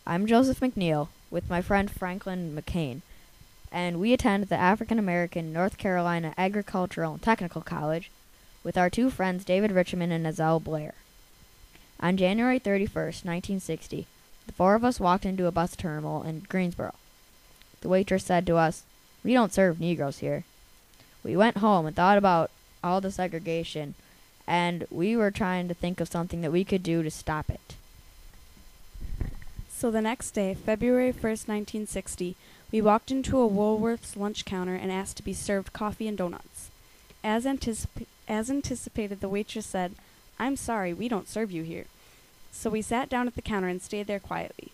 I'm Joseph McNeil with my friend Franklin McCain, and we attend the African American North Carolina Agricultural and Technical College with our two friends David Richmond and Azelle Blair. On January 31st, 1960, the four of us walked into a bus terminal in Greensboro. The waitress said to us, "We don't serve Negroes here." We went home and thought about all the segregation, and we were trying to think of something that we could do to stop it. So the next day, February 1st, 1960, we walked into a Woolworth's lunch counter and asked to be served coffee and donuts. As anticipated, the waitress said, "I'm sorry, we don't serve you here." So we sat down at the counter and stayed there quietly.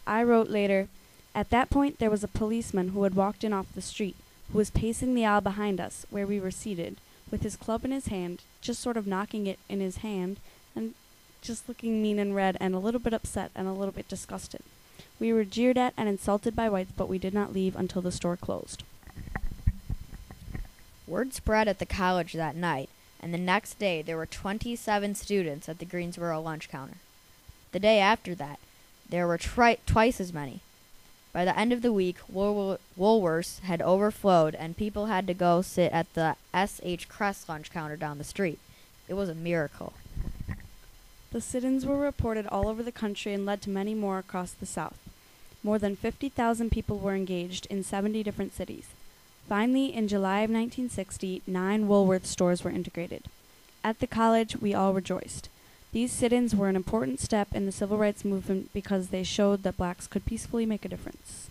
I wrote later, "At that point, there was a policeman who had walked in off the street, who was pacing the aisle behind us, where we were seated, with his club in his hand, just sort of knocking it in his hand, and just looking mean and red and a little bit upset and a little bit disgusted. We were jeered at and insulted by whites, but we did not leave until the store closed." Word spread at the college that night, and the next day there were 27 students at the Greensboro lunch counter. The day after that, there were twice as many. By the end of the week, Woolworths had overflowed, and people had to go sit at the S.H. Crest lunch counter down the street. It was a miracle. The sit-ins were reported all over the country and led to many more across the South. More than 50,000 people were engaged in 70 different cities. Finally, in July of 1960, 9 Woolworth stores were integrated. At the college, we all rejoiced. These sit-ins were an important step in the civil rights movement because they showed that blacks could peacefully make a difference.